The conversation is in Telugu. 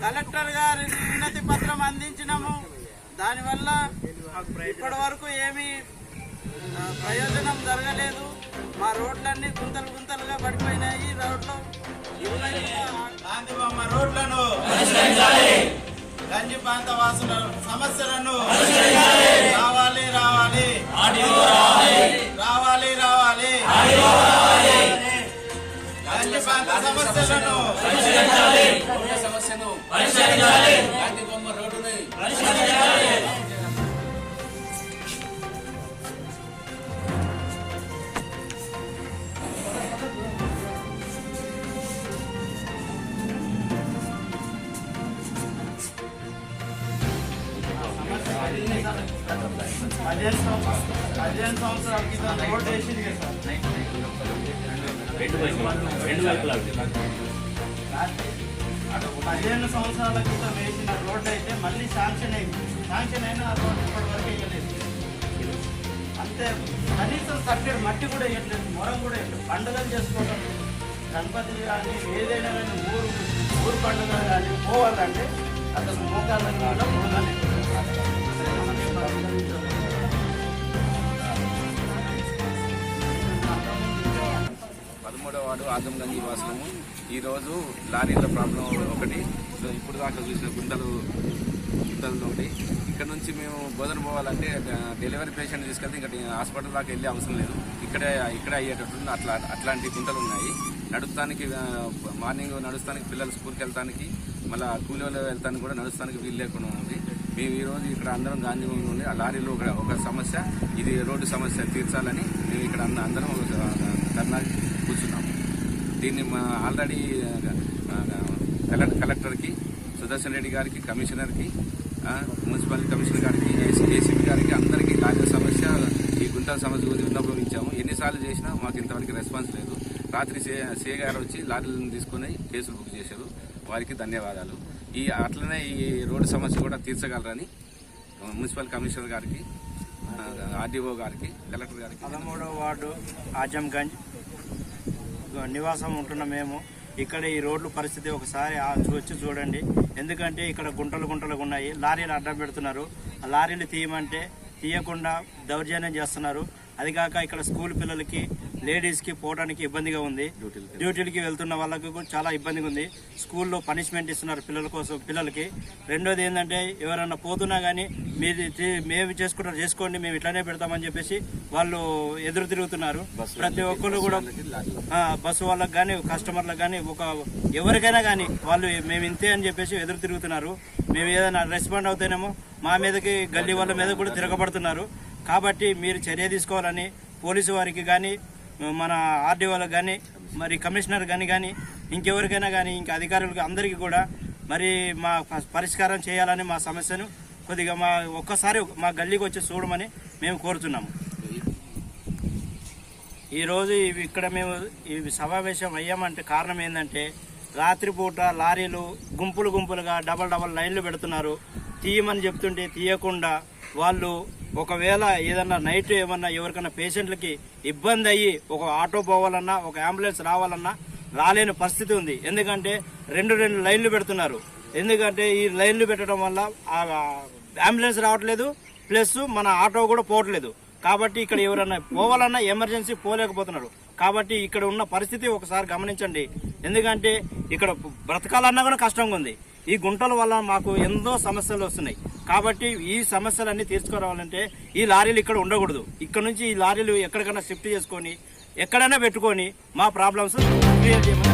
కలెక్టర్ గారి వినతి పత్రం అందించినాము. దానివల్ల ఇప్పటి వరకు ఏమీ ప్రయోజనం జరగలేదు. మా రోడ్లన్నీ గుంతలు గుంతలుగా పడిపోయినాయి. రోడ్లు గాంధీబొమ్మ రోడ్లను, గంజి ప్రాంత వాసుల సమస్యలను రావాలి రావాలి రావాలి రావాలి గంజి ప్రాంత సమస్యలను పరిష్కరించాలి. గాంధీబొమ్మ రోడ్డుని పరిష్కరించాలి. 15 సంవత్సరాల క్రితం రోడ్డు వేసింది కదా సార్, రెండు వైపులా 15 సంవత్సరాల క్రితం వేసిన రోడ్డు అయితే మళ్ళీ శాంక్షన్ అయింది. శాంక్షన్ అయినా ఆ రోడ్డు ఇప్పటి వరకు వేయలేదు. అంతే, కనీసం కట్టెడు మట్టి కూడా వేయట్లేదు, మొరం కూడా వేయట్లేదు. పండుగలు చేసుకోవడం, గణపతి కానీ ఏదైనా కానీ ఊరు పండుగ కానీ పోవాలంటే అసలు మోకాళ్ళని కూడా పోగాలి. 13వ వార్డు ఆజంగంజ్ వాసులము. ఈరోజు లారీల ప్రాబ్లం ఒకటి, ఇప్పుడు దాకా చూసిన గుంటలు ఒకటి. ఇక్కడ నుంచి మేము బోధన పోవాలంటే డెలివరీ పేషెంట్ తీసుకెళ్తే ఇంకా హాస్పిటల్ దాకా వెళ్ళే అవసరం లేదు, ఇక్కడే అయ్యేటట్టు అట్లాంటి గుంటలు ఉన్నాయి. నడుస్తానికి మార్నింగ్ నడుస్తానికి పిల్లలు స్కూల్కి వెళ్తానికి, మళ్ళీ కూలి వాళ్ళు వెళ్తానికి కూడా నడుస్తానికి వీలు లేకుండా ఉంది. మేము ఈరోజు ఇక్కడ అందరం గాంధీభవన్ నుండి ఆ లారీలో ఒక సమస్య, ఇది రోడ్డు సమస్య తీర్చాలని మేము ఇక్కడ అందరం ధర్నా కూర్చున్నాము. దీన్ని ఆల్రెడీ కలెక్టర్కి, సుదర్శన్ రెడ్డి గారికి, కమిషనర్కి, మున్సిపల్ కమిషనర్ గారికి, ఏసీపీ గారికి అందరికీ లారీల సమస్య, ఈ గుంటల సమస్య గురించి విన్నవించాము. ఎన్నిసార్లు చేసినా మాకు ఇంతవరకు రెస్పాన్స్ లేదు. రాత్రి సే గారు వచ్చి లారీలను తీసుకుని కేసులు బుక్ చేశారు, వారికి ధన్యవాదాలు. అట్లనే ఈ రోడ్డు సమస్య కూడా తీర్చగలరని మున్సిపల్ కమిషనర్ గారికి, ఆర్డీఓ గారికి, కలెక్టర్ గారికి. 13వ వార్డు ఆజంగంజ్ నివాసం ఉంటున్న మేము ఇక్కడ ఈ రోడ్ల పరిస్థితి ఒకసారి వచ్చి చూడండి. ఎందుకంటే ఇక్కడ గుంటలుగా ఉన్నాయి, లారీలు అడ్డం పెడుతున్నారు. ఆ లారీలు తీయమంటే తీయకుండా దౌర్జన్యం చేస్తున్నారు. అది కాక ఇక్కడ స్కూల్ పిల్లలకి లేడీస్కి పోవడానికి ఇబ్బందిగా ఉంది. డ్యూటీలకి వెళ్తున్న వాళ్ళకి కూడా చాలా ఇబ్బందిగా ఉంది. స్కూల్లో పనిష్మెంట్ ఇస్తున్నారు పిల్లలకి. రెండోది ఏంటంటే ఎవరన్నా పోతున్నా కానీ మేము చేసుకోండి మేము ఇట్లానే పెడతామని చెప్పేసి వాళ్ళు ఎదురు తిరుగుతున్నారు. ప్రతి ఒక్కరు కూడా బస్సు వాళ్ళకి కానీ కస్టమర్లకు కానీ ఎవరికైనా కానీ వాళ్ళు మేము ఇంతే అని చెప్పేసి ఎదురు తిరుగుతున్నారు. మేము ఏదైనా రెస్పాండ్ అవుతానేమో మా మీదకి గల్లీ వాళ్ళ మీద కూడా తిరగబడుతున్నారు. కాబట్టి మీరు చర్య తీసుకోవాలని పోలీసు వారికి కానీ మన ఆర్డీఓలకు కానీ మరి కమిషనర్ కానీ ఇంకెవరికైనా కానీ ఇంకా అధికారులకు అందరికీ కూడా మరి మా పరిష్కారం చేయాలని మా సమస్యను కొద్దిగా ఒక్కసారి మా గల్లీకి వచ్చి చూడమని మేము కోరుతున్నాము. ఈరోజు ఇక్కడ మేము ఈ సమావేశం అయ్యామంటే కారణం ఏంటంటే రాత్రిపూట లారీలు గుంపులుగా డబల్ లైన్లు పెడుతున్నారు. తీయమని చెప్తుంటే తీయకుండా వాళ్ళు ఒకవేళ ఏదన్నా నైట్ ఏమన్నా ఎవరికైనా పేషెంట్లకి ఇబ్బంది అయ్యి ఒక ఆటో పోవాలన్నా ఒక అంబులెన్స్ రావాలన్నా రాలేని పరిస్థితి ఉంది. ఎందుకంటే రెండు లైన్లు పెడుతున్నారు. ఎందుకంటే ఈ లైన్లు పెట్టడం వల్ల అంబులెన్స్ రావట్లేదు, ప్లస్ మన ఆటో కూడా పోవట్లేదు. కాబట్టి ఇక్కడ ఎవరన్నా పోవాలన్నా ఎమర్జెన్సీ పోలేకపోతున్నారు. కాబట్టి ఇక్కడ ఉన్న పరిస్థితి ఒకసారి గమనించండి. ఎందుకంటే ఇక్కడ బ్రతకాలన్నా కూడా కష్టంగా ఉంది. ఈ గుంటల వల్ల మాకు ఎంతో సమస్యలు వస్తున్నాయి. కాబట్టి ఈ సమస్యలన్నీ తీర్చుకోవాలంటే ఈ లారీలు ఇక్కడ ఉండకూడదు. ఇక్కడ నుంచి ఈ లారీలు ఎక్కడికైనా షిఫ్ట్ చేసుకొని ఎక్కడైనా పెట్టుకొని మా ప్రాబ్లమ్స్ క్లియర్ చేయమని